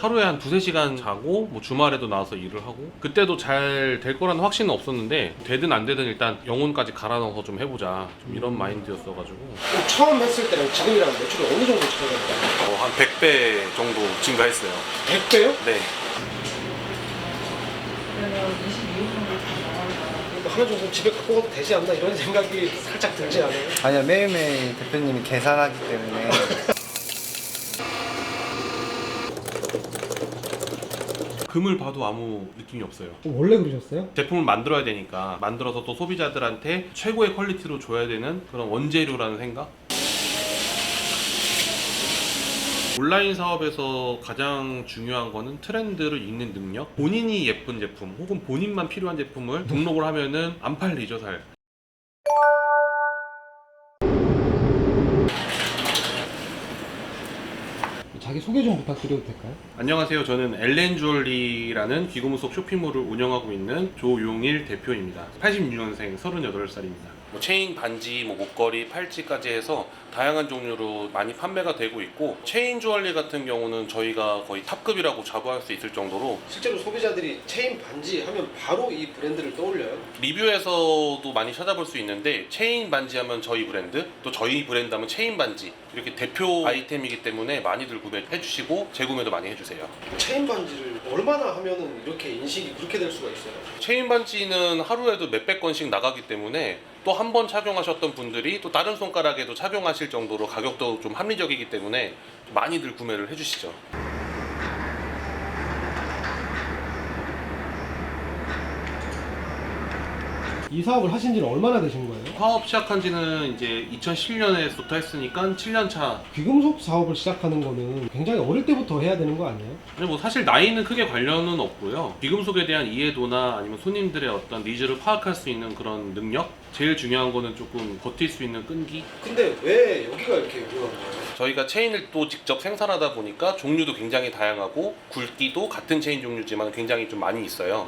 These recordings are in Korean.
하루에 한 2-3시간 자고 뭐 주말에도 나와서 일을 하고 그때도 잘 될 거라는 확신은 없었는데 되든 안 되든 일단 영혼까지 갈아 넣어서 좀 해보자 좀 이런 마인드였어가지고 처음 했을 때랑 지금이랑 매출이 어느 정도 차이가 나요? 한 100배 정도 증가했어요. 100배요? 네. 하나 정도 집에 갖고 가도 되지 않나 이런 생각이 살짝 들지 않아요? 아니요, 매일매일 대표님이 계산하기 때문에. 금을 봐도 아무 느낌이 없어요. 원래 그러셨어요? 제품을 만들어야 되니까 만들어서 또 소비자들한테 최고의 퀄리티로 줘야 되는 그런 원재료라는 생각? 온라인 사업에서 가장 중요한 거는 트렌드를 읽는 능력. 본인이 예쁜 제품 혹은 본인만 필요한 제품을 등록을 하면은 안 팔리죠, 잘. 자기 소개 좀 부탁드려도 될까요? 안녕하세요. 저는 엘렌주얼리라는 귀금속 쇼핑몰을 운영하고 있는 조용일 대표입니다. 86년생 38살입니다. 체인, 반지, 목걸이, 팔찌까지 해서 다양한 종류로 많이 판매가 되고 있고, 체인 주얼리 같은 경우는 저희가 거의 탑급이라고 자부할 수 있을 정도로 실제로 소비자들이 체인 반지 하면 바로 이 브랜드를 떠올려요? 리뷰에서도 많이 찾아볼 수 있는데, 체인 반지 하면 저희 브랜드, 또 저희 브랜드 하면 체인 반지, 이렇게 대표 아이템이기 때문에 많이들 구매해 주시고 재구매도 많이 해주세요. 체인 반지를 얼마나 하면은 이렇게 인식이 그렇게 될 수가 있어요? 체인 반지는 하루에도 몇백 건씩 나가기 때문에 또 한 번 착용하셨던 분들이 또 다른 손가락에도 착용하실 정도로 가격도 좀 합리적이기 때문에 많이들 구매를 해주시죠. 이 사업을 하신 지는 얼마나 되신 거예요? 사업 시작한 지는 이제 2007년에부터 했으니까 7년 차. 귀금속 사업을 시작하는 거는 굉장히 어릴 때부터 해야 되는 거 아니에요? 근데 뭐 사실 나이는 크게 관련은 없고요. 귀금속에 대한 이해도나 아니면 손님들의 어떤 니즈를 파악할 수 있는 그런 능력? 제일 중요한 거는 조금 버틸 수 있는 끈기? 근데 왜 여기가 이렇게 유명한 거예요? 저희가 체인을 또 직접 생산하다 보니까 종류도 굉장히 다양하고 굵기도 같은 체인 종류지만 굉장히 좀 많이 있어요.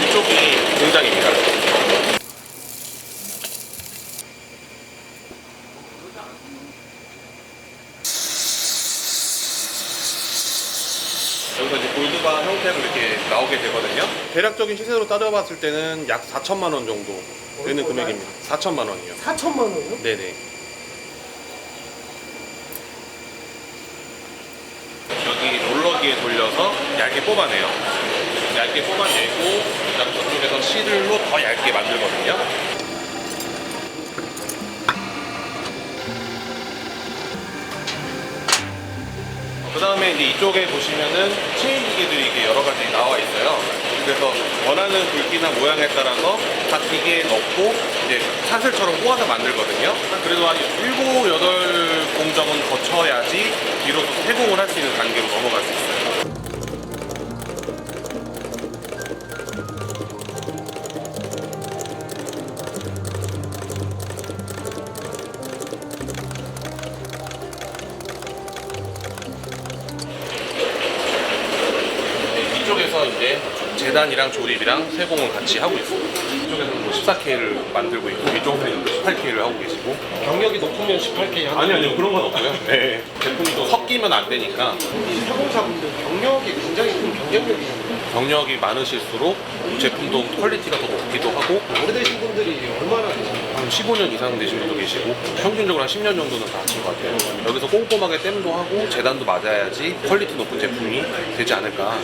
이쪽이 공장입니다. 여기서 이제 골드바 형태로 이렇게 나오게 되거든요. 대략적인 시세로 따져봤을 때는 약 4천만 원 정도 되는 금액입니다. 4천만 원이요. 4천만 원이요? 네네. 여기 롤러기에 돌려서 얇게 뽑아내요. 얇게 뽑아내고 그다음 저쪽에서 실로 더 얇게 만들거든요. 그 다음에 이제 이쪽에 보시면은 체인 기계들이 이렇게 여러 가지 나와 있어요. 그래서 원하는 굵기나 모양에 따라서 각 기계에 넣고 이제 사슬처럼 꼬아서 만들거든요. 그래도 한 7, 8공정은 거쳐야지 비로소 세공을 할 수 있는 단계로 넘어갈 수 있어요. 이쪽에서 이제 재단이랑 조립이랑 세공을 같이 하고 있어요. 이쪽에서는 뭐 14K를 만들고 있고 이쪽에서는 18K를 하고 계시고. 경력이 높으면 18K 하는 아니요 그런 건 없고요. 네. 제품이 또 섞이면 안 되니까. 이 사공사분들 경력이 굉장히 큰 경쟁력이 있는데 경력이 많으실수록 제품도 퀄리티가 더 높기도 하고, 오래되신 분들이 얼마나 계신가요? 한 15년 이상 되신 분도 계시고 평균적으로 한 10년 정도는 다 하신 것 같아요. 여기서 꼼꼼하게 땜도 하고 재단도 맞아야지 퀄리티 높은 제품이 되지 않을까.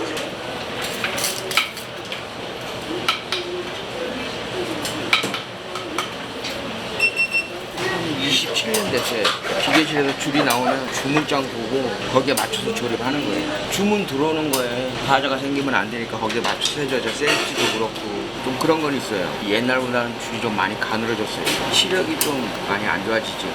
27년 됐어요. 기계실에서 줄이 나오면 주문장 보고 거기에 맞춰서 조립하는 거예요. 주문 들어오는 거에 과자가 생기면 안 되니까 거기에 맞춰서 해줘야죠. 센스도 그렇고 좀 그런 건 있어요. 옛날보다는 줄이 좀 많이 가늘어졌어요. 시력이 좀 많이 안 좋아지죠.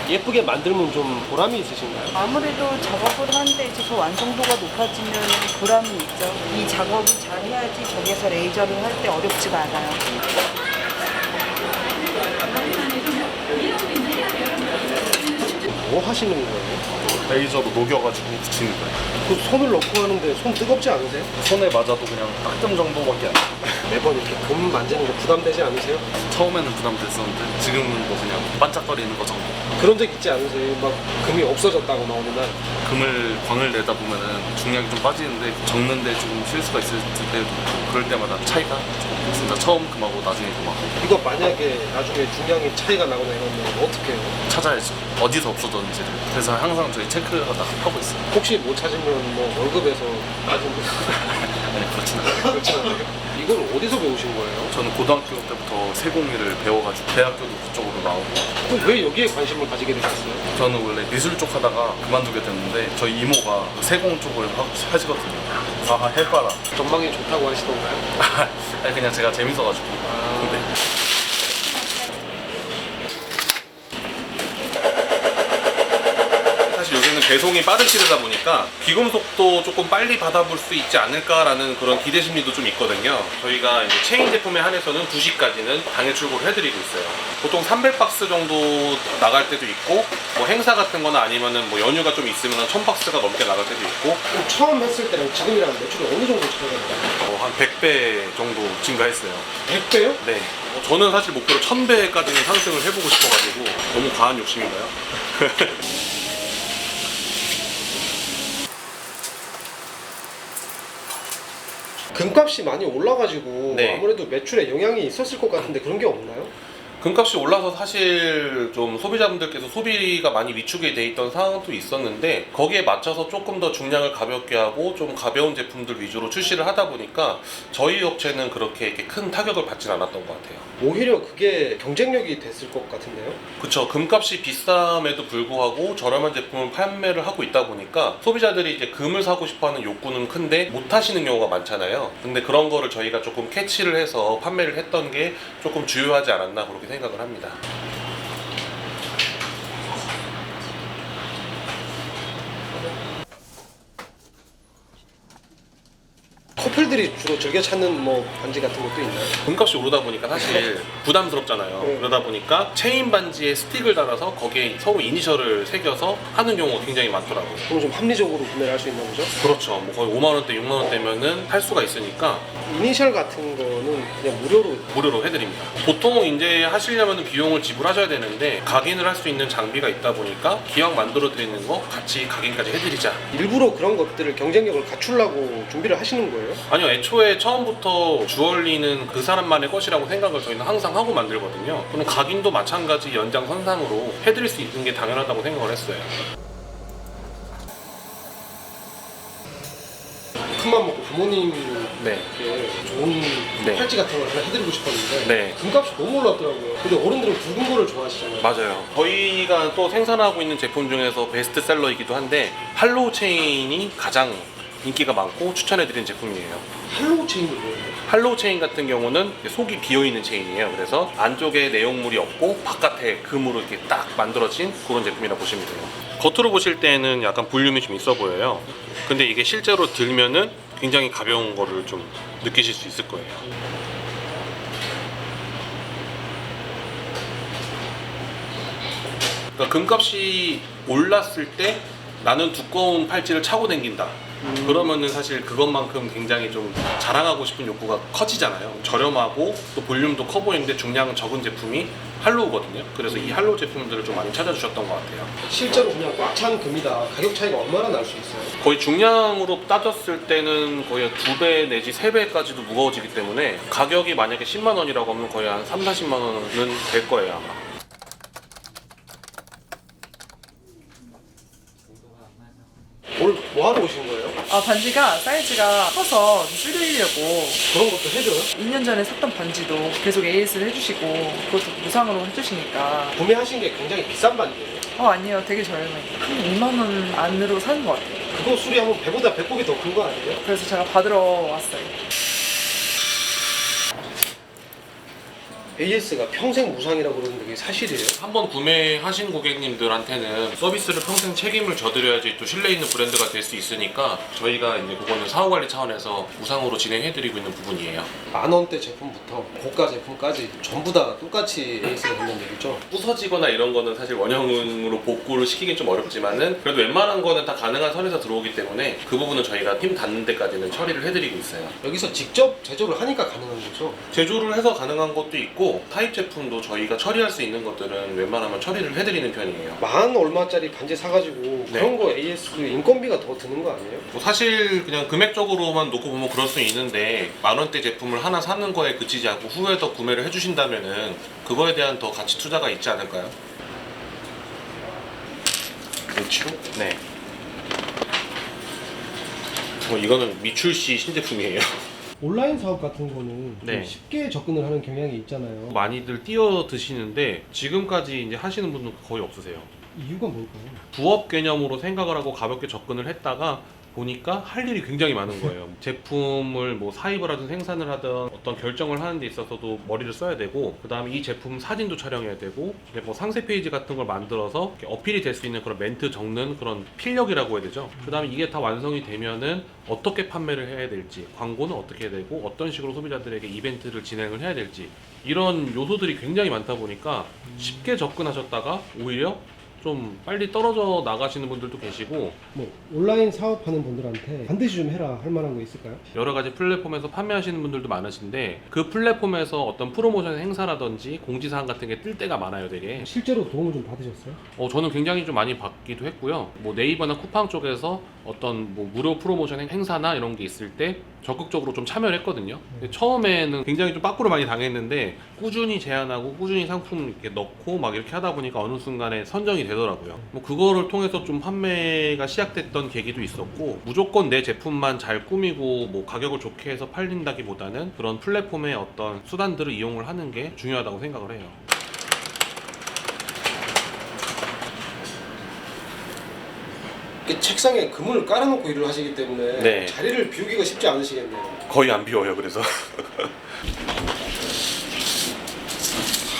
예쁘게 만들면 좀 보람이 있으신가요? 아무래도 작업을 하는데 이제 그 완성도가 높아지면 보람이 있죠. 이 작업을 잘 해야지 저기에서 레이저를 할 때 어렵지가 않아요. 뭐 하시는 거예요? 레이저로 녹여가지고 붙이는 거예요. 그 손을 넣고 하는데 손 뜨겁지 않으세요? 손에 맞아도 그냥 따끔 정도밖에 안 돼요. 매번 이렇게 금 만지는 거 부담되지 않으세요? 처음에는 부담됐었는데 지금은 뭐 그냥 반짝거리는 거 정도. 그런 적 있지 않으세요? 막 금이 없어졌다거나 어느 날. 광을 내다 보면은 중량이 좀 빠지는데 적는데 조금 실수가 있을 때도 있고 그럴 때마다 차이가 조금 있습니다. 처음 금하고 나중에 금하고 이거 만약에 나중에 중량이 차이가 나거나 이러면 어떻게 해요? 찾아야죠. 어디서 없어졌는지를. 그래서 항상 저희 체크하다 하고 있어요. 혹시 못 찾으면 뭐 월급에서 빠진 거 아니 그렇진 않아요. 그렇지 않아요? 이걸 어디서 배우신 거예요? 저는 고등학교 때부터 세공일을 배워가지고 대학교도 그쪽으로 나오고 그럼 왜 여기에 관심을 가지게 되셨어요? 저는 원래 미술 쪽 하다가 그만두게 됐는데 저희 이모가 세공 쪽을 하시거든요. 아 해봐라. 전망이 좋다고 하시던가요? 아니 그냥 제가 재밌어가지고. 근데 사실 요새는 배송이 빠르시다 보니까 비금속도 조금 빨리 받아볼 수 있지 않을까라는 그런 기대 심리도 좀 있거든요. 저희가 이제 체인 제품에 한해서는 2시까지는 당일 출고를 해드리고 있어요. 보통 300박스 정도 나갈 때도 있고 뭐 행사 같은 거나 아니면은 뭐 연휴가 좀 있으면 1000박스가 넘게 나갈 때도 있고 그럼 처음 했을 때랑 지금이랑 매출이 어느 정도 차이가 나요? 한 100배 정도 증가했어요. 100배요? 네. 저는 사실 목표로 1000배까지는 상승을 해보고 싶어가지고 너무 과한 욕심인가요? 금값이 많이 올라가지고 네. 아무래도 매출에 영향이 있었을 것 같은데 그런 게 없나요? 금값이 올라서 사실 좀 소비자분들께서 소비가 많이 위축이 돼 있던 상황도 있었는데 거기에 맞춰서 조금 더 중량을 가볍게 하고 좀 가벼운 제품들 위주로 출시를 하다 보니까 저희 업체는 그렇게 이렇게 큰 타격을 받진 않았던 것 같아요. 오히려 그게 경쟁력이 됐을 것 같은데요? 그쵸. 금값이 비쌈에도 불구하고 저렴한 제품을 판매를 하고 있다 보니까 소비자들이 이제 금을 사고 싶어하는 욕구는 큰데 못 하시는 경우가 많잖아요. 근데 그런 거를 저희가 조금 캐치를 해서 판매를 했던 게 조금 주요하지 않았나 그렇게 생각을 합니다. 커플들이 주로 즐겨 찾는 뭐 반지 같은 것도 있나요? 금값이 오르다 보니까 사실 부담스럽잖아요. 네. 그러다 보니까 체인 반지에 스틱을 달아서 거기에 서로 이니셜을 새겨서 하는 경우가 굉장히 많더라고요. 그럼 좀 합리적으로 구매를 할 수 있나 보죠? 그렇죠. 뭐 거의 5만 원대, 6만 원대면은 할 수가 있으니까 이니셜 같은 거는 그냥 무료로 해드립니다. 보통 이제 하시려면 비용을 지불하셔야 되는데 각인을 할 수 있는 장비가 있다 보니까 기왕 만들어 드리는 거 같이 각인까지 해드리자. 일부러 그런 것들을 경쟁력을 갖추려고 준비를 하시는 거예요? 아니요, 애초에 처음부터 주얼리는 그 사람만의 것이라고 생각을 저희는 항상 하고 만들거든요. 그럼 각인도 마찬가지 연장선상으로 해드릴 수 있는 게 당연하다고 생각을 했어요. 큰맘 먹고 부모님께 네. 좋은 네. 팔찌 같은 걸 하나 해드리고 싶었는데 네. 금값이 너무 올랐더라고요. 근데 어른들은 굵은 거를 좋아하시잖아요. 맞아요. 저희가 또 생산하고 있는 제품 중에서 베스트셀러이기도 한데 할로우 체인이 가장 인기가 많고 추천해드리는 제품이에요. 할로우 체인이 뭐예요? 할로우 체인 같은 경우는 속이 비어있는 체인이에요. 그래서 안쪽에 내용물이 없고 바깥에 금으로 이렇게 딱 만들어진 그런 제품이라고 보시면 돼요. 겉으로 보실 때는 약간 볼륨이 좀 있어 보여요. 근데 이게 실제로 들면은 굉장히 가벼운 거를 좀 느끼실 수 있을 거예요. 그러니까 금값이 올랐을 때 나는 두꺼운 팔찌를 차고 다닌다. 그러면은 사실 그것만큼 굉장히 좀 자랑하고 싶은 욕구가 커지잖아요. 저렴하고 또 볼륨도 커 보이는데 중량은 적은 제품이 할로우거든요. 그래서 이 할로우 제품들을 좀 많이 찾아주셨던 것 같아요. 실제로 그냥 꽉 찬 금이다. 가격 차이가 얼마나 날 수 있어요? 거의 중량으로 따졌을 때는 거의 2배 내지 3배까지도 무거워지기 때문에 가격이 만약에 10만 원이라고 하면 거의 한 3, 40만 원은 될 거예요 아마. 오늘 뭐 하러 오신 거예요? 반지가 사이즈가 커서 줄이려고 그런 것도 해줘요? 2년 전에 샀던 반지도 계속 AS를 해주시고 그것도 무상으로 해주시니까 구매하신 게 굉장히 비싼 반지예요. 아니요, 되게 저렴해요. 한 2만 원 안으로 사는 것 같아요. 그거 수리하면 배보다 배꼽이 더 큰 거 아니에요? 그래서 제가 받으러 왔어요. AS가 평생 무상이라고 그러는데 그게 사실이에요? 한번 구매하신 고객님들한테는 서비스를 평생 책임을 져드려야지 또 신뢰 있는 브랜드가 될 수 있으니까 저희가 이제 그거는 사후관리 차원에서 무상으로 진행해드리고 있는 부분이에요. 10,000원대 제품부터 고가 제품까지 전부 다 똑같이 AS가 된다는 얘기죠? 부서지거나 이런 거는 사실 원형으로 복구를 시키긴 좀 어렵지만은 그래도 웬만한 거는 다 가능한 선에서 들어오기 때문에 그 부분은 저희가 힘 닿는 데까지는 처리를 해드리고 있어요. 여기서 직접 제조를 하니까 가능한 거죠? 제조를 해서 가능한 것도 있고 타입 제품도 저희가 처리할 수 있는 것들은 웬만하면 처리를 해드리는 편이에요. 만 얼마짜리 반지 사가지고 그런 거 AS 인건비가 더 드는 거 아니에요? 뭐 사실 그냥 금액적으로만 놓고 보면 그럴 수 있는데 10,000원대 제품을 하나 사는 거에 그치지 않고 후에 더 구매를 해주신다면은 그거에 대한 더 가치 투자가 있지 않을까요? 그렇죠. 네. 이거는 미출시 신제품이에요. 온라인 사업 같은 거는 네. 좀 쉽게 접근을 하는 경향이 있잖아요. 많이들 뛰어 드시는데 지금까지 이제 하시는 분은 거의 없으세요. 이유가 뭘까요? 부업 개념으로 생각을 하고 가볍게 접근을 했다가 보니까 할 일이 굉장히 많은 거예요. 제품을 뭐 사입을 하든 생산을 하든 어떤 결정을 하는 데 있어서도 머리를 써야 되고 그 다음에 이 제품 사진도 촬영해야 되고 뭐 상세 페이지 같은 걸 만들어서 어필이 될 수 있는 그런 멘트 적는 그런 필력이라고 해야 되죠. 그 다음에 이게 다 완성이 되면은 어떻게 판매를 해야 될지, 광고는 어떻게 해야 되고 어떤 식으로 소비자들에게 이벤트를 진행을 해야 될지 이런 요소들이 굉장히 많다 보니까 쉽게 접근하셨다가 오히려 좀 빨리 떨어져 나가시는 분들도 계시고 뭐 온라인 사업하는 분들한테 반드시 좀 해라 할 만한 거 있을까요? 여러 가지 플랫폼에서 판매하시는 분들도 많으신데 그 플랫폼에서 어떤 프로모션 행사라든지 공지사항 같은 게 뜰 때가 많아요 되게. 실제로 도움을 좀 받으셨어요? 저는 굉장히 좀 많이 받기도 했고요. 뭐 네이버나 쿠팡 쪽에서 어떤 뭐 무료 프로모션 행사나 이런 게 있을 때 적극적으로 좀 참여를 했거든요. 근데 처음에는 굉장히 좀 빠꾸를 많이 당했는데 꾸준히 제안하고 꾸준히 상품 이렇게 넣고 막 이렇게 하다 보니까 어느 순간에 선정이 되더라고요. 뭐 그거를 통해서 좀 판매가 시작됐던 계기도 있었고 무조건 내 제품만 잘 꾸미고 뭐 가격을 좋게 해서 팔린다기보다는 그런 플랫폼의 어떤 수단들을 이용을 하는 게 중요하다고 생각을 해요. 책상에 그물을 깔아놓고 일을 하시기 때문에 네. 자리를 비우기가 쉽지 않으시겠네요. 거의 안 비워요. 그래서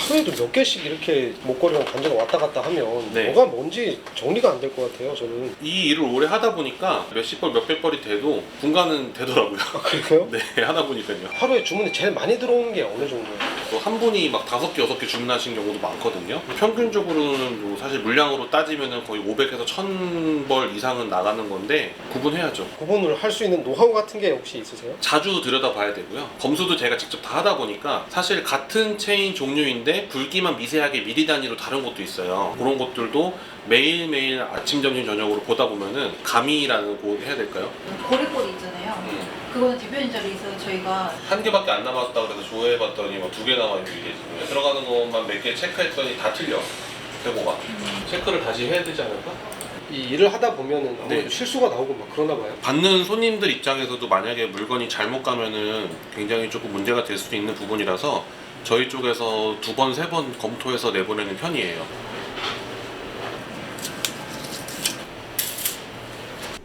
하루에도 몇 개씩 이렇게 목걸이랑 반지가 왔다 갔다 하면 네. 뭐가 뭔지 정리가 안 될 것 같아요. 저는. 이 일을 오래 하다 보니까 몇십 벌 몇백 벌이 돼도 분간은 되더라고요. 그래요? 네, 하다 보니까요. 하루에 주문이 제일 많이 들어오는 게 어느 정도예요? 또 한 분이 막 5개, 6개 주문하신 경우도 많거든요. 평균적으로는 뭐 사실 물량으로 따지면 거의 500에서 1000벌 이상은 나가는 건데 구분해야죠. 구분을 할 수 있는 노하우 같은 게 혹시 있으세요? 자주 들여다봐야 되고요. 검수도 제가 직접 다 하다 보니까 사실 같은 체인 종류인데 굵기만 미세하게 미리 단위로 다른 것도 있어요. 그런 것들도 매일매일 아침, 점심, 저녁으로 보다 보면은 감이라는 거 해야 될까요? 고래꼬리 있잖아요. 그거는 대표님 자리에서 저희가 한 개밖에 안 남았다 그래서 조회해봤더니 뭐 2개 남아있고 이게 지금 들어가는 것만 몇 개 체크했더니 다 틀려. 대보가. 체크를 다시 해야 되지 않을까? 이 일을 하다 보면은 아무래도 네. 실수가 나오고 막 그러나 봐요. 받는 손님들 입장에서도 만약에 물건이 잘못 가면은 굉장히 조금 문제가 될 수도 있는 부분이라서 저희 쪽에서 2번, 3번 검토해서 내보내는 편이에요.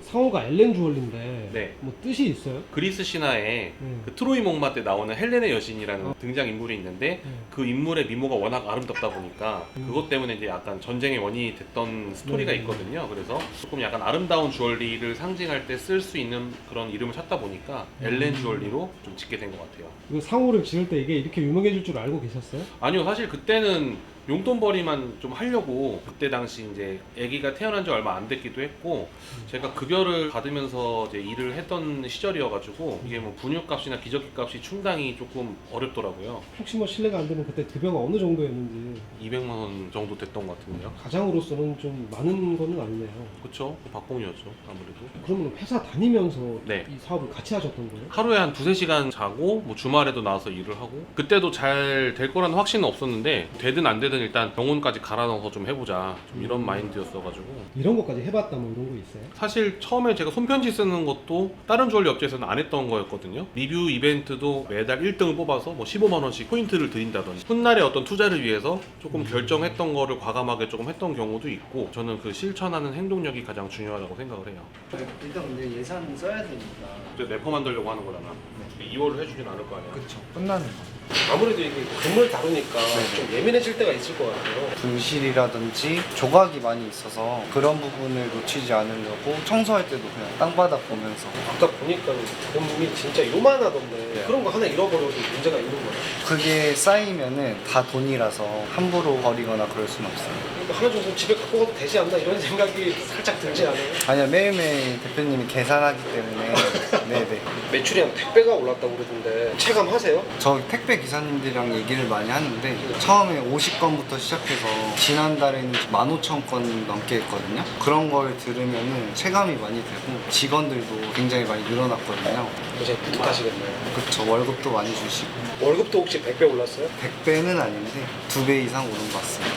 상호가 엘렌 주얼리인데 네. 뭐 뜻이 있어요? 그리스 신화에 그 트로이 목마 때 나오는 헬렌의 여신이라는 등장 인물이 있는데 그 인물의 미모가 워낙 아름답다 보니까 그것 때문에 이제 약간 전쟁의 원인이 됐던 스토리가 있거든요. 그래서 조금 약간 아름다운 주얼리를 상징할 때 쓸 수 있는 그런 이름을 찾다 보니까 엘렌 주얼리로 좀 짓게 된 것 같아요. 이거 상호를 지을 때 이게 이렇게 유명해질 줄 알고 계셨어요? 아니요, 사실 그때는 용돈벌이만 좀 하려고 그때 당시 이제 아기가 태어난 지 얼마 안 됐기도 했고 제가 급여를 받으면서 이제 일을 했던 시절이어가지고 이게 뭐 분유값이나 기저귀 값이 충당이 조금 어렵더라고요. 혹시 뭐 실례가 안 되면 그때 급여가 어느 정도였는지 200만 원 정도 됐던 것 같은데요. 가장으로서는 좀 많은 거는 아니네요. 그쵸? 박봉이었죠, 아무래도. 그러면 회사 다니면서 네. 이 사업을 같이 하셨던 거예요? 하루에 한 2-3시간 자고 뭐 주말에도 나와서 일을 하고 그때도 잘 될 거라는 확신은 없었는데 되든 안 되든 어떻게든 일단 병원까지 갈아 넣어서 좀 해보자, 좀 이런 마인드였어가지고. 이런 것까지 해봤다 뭐 이런 거 있어요? 사실 처음에 제가 손편지 쓰는 것도 다른 주얼리 업체에서는 안 했던 거였거든요. 리뷰 이벤트도 매달 1등을 뽑아서 뭐 15만 원씩 포인트를 드린다든지 훗날의 어떤 투자를 위해서 조금 결정했던 거를 과감하게 조금 했던 경우도 있고, 저는 그 실천하는 행동력이 가장 중요하다고 생각을 해요. 일단 근데 예산 써야 되니까. 이제 래퍼 만들려고 하는 거잖아. 2월을 해주진 않을 거 아니야. 그렇죠. 끝나는 거. 아무래도 이게 건물 다루니까 좀 예민해질 때가 있을 것 같아요. 분실이라든지 조각이 많이 있어서 그런 부분을 놓치지 않으려고 청소할 때도 그냥 땅바닥 보면서. 아까 보니까 건물이 진짜 요만하던데 그런 거 하나 잃어버려도 문제가 있는 거예요. 그게 쌓이면은 다 돈이라서 함부로 버리거나 그럴 수는 없어요. 그러니까 하나 정도 집에 갖고 가도 되지 않나 이런 생각이 살짝 들지 않아요? 아니요, 매일매일 대표님이 계산하기 때문에. 네네. 매출이 한 100배가 올랐다고 그러던데 체감하세요? 저 택배 기사님들이랑 얘기를 많이 하는데, 처음에 50건부터 시작해서 지난달에는 15,000건 넘게 했거든요. 그런 걸 들으면은 체감이 많이 되고 직원들도 굉장히 많이 늘어났거든요. 이제 뿌듯하시겠네요. 그쵸, 월급도 많이 주시고. 월급도 혹시 100배 올랐어요? 100배는 아닌데 2배 이상 오른 것 같습니다.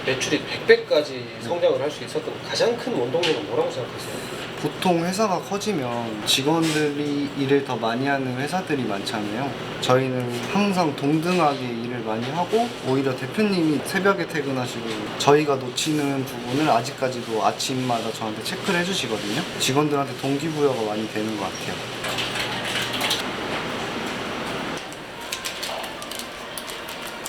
매출이 100배까지 성장을 할 수 있었던 가장 큰 원동력은 뭐라고 생각하세요? 보통 회사가 커지면 직원들이 일을 더 많이 하는 회사들이 많잖아요. 저희는 항상 동등하게 일을 많이 하고, 오히려 대표님이 새벽에 퇴근하시고 저희가 놓치는 부분을 아직까지도 아침마다 저한테 체크를 해주시거든요. 직원들한테 동기부여가 많이 되는 것 같아요.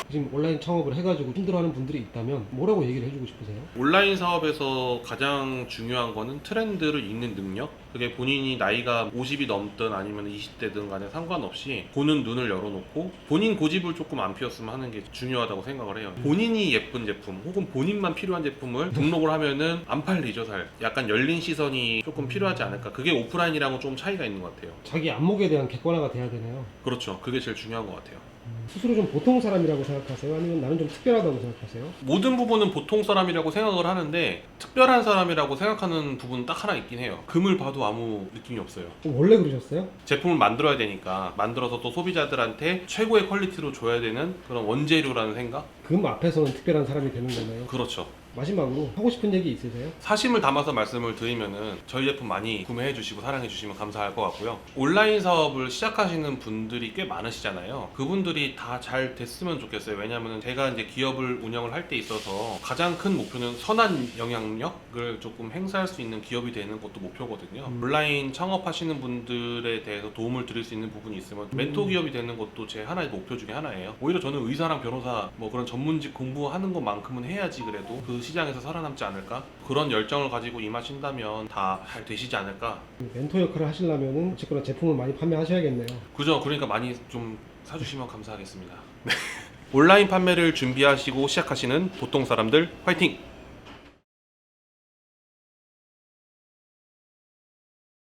지금 온라인 창업을 해가지고 힘들어하는 분들이 있다면 뭐라고 얘기를 해주고 싶으세요? 온라인 사업에서 가장 중요한 거는 트렌드를 읽는 능력. 그게 본인이 나이가 50이 넘든 아니면 20대든 간에 상관없이 보는 눈을 열어놓고 본인 고집을 조금 안 피웠으면 하는 게 중요하다고 생각을 해요. 본인이 예쁜 제품 혹은 본인만 필요한 제품을 등록을 하면은 안 팔리죠. 잘 약간 열린 시선이 조금 필요하지 않을까. 그게 오프라인이랑은 좀 차이가 있는 것 같아요. 자기 안목에 대한 객관화가 돼야 되네요. 그렇죠. 그게 제일 중요한 것 같아요. 스스로 좀 보통 사람이라고 생각하세요? 아니면 나는 좀 특별하다고 생각하세요? 모든 부분은 보통 사람이라고 생각을 하는데 특별한 사람이라고 생각하는 부분은 딱 하나 있긴 해요. 금을 봐도 아무 느낌이 없어요. 원래 그러셨어요? 제품을 만들어야 되니까, 만들어서 또 소비자들한테 최고의 퀄리티로 줘야 되는 그런 원재료라는 생각? 금 앞에서는 특별한 사람이 되는 거네요. 그렇죠. 마지막으로 하고 싶은 얘기 있으세요? 사심을 담아서 말씀을 드리면은 저희 제품 많이 구매해 주시고 사랑해 주시면 감사할 것 같고요. 온라인 사업을 시작하시는 분들이 꽤 많으시잖아요. 그분들이 다 잘 됐으면 좋겠어요. 왜냐하면 제가 이제 기업을 운영을 할 때 있어서 가장 큰 목표는 선한 영향력을 조금 행사할 수 있는 기업이 되는 것도 목표거든요. 온라인 창업하시는 분들에 대해서 도움을 드릴 수 있는 부분이 있으면 멘토 기업이 되는 것도 제 하나의 목표 중에 하나예요. 오히려 저는 의사랑 변호사 뭐 그런 전문직 공부하는 것만큼은 해야지 그래도 그 시장에서 살아남지 않을까? 그런 열정을 가지고 임하신다면 다 잘 되시지 않을까? 멘토 역할을 하시려면 어쨌거나 제품을 많이 판매하셔야겠네요. 그죠? 그러니까 많이 좀 사주시면 감사하겠습니다. 온라인 판매를 준비하시고 시작하시는 보통 사람들 화이팅!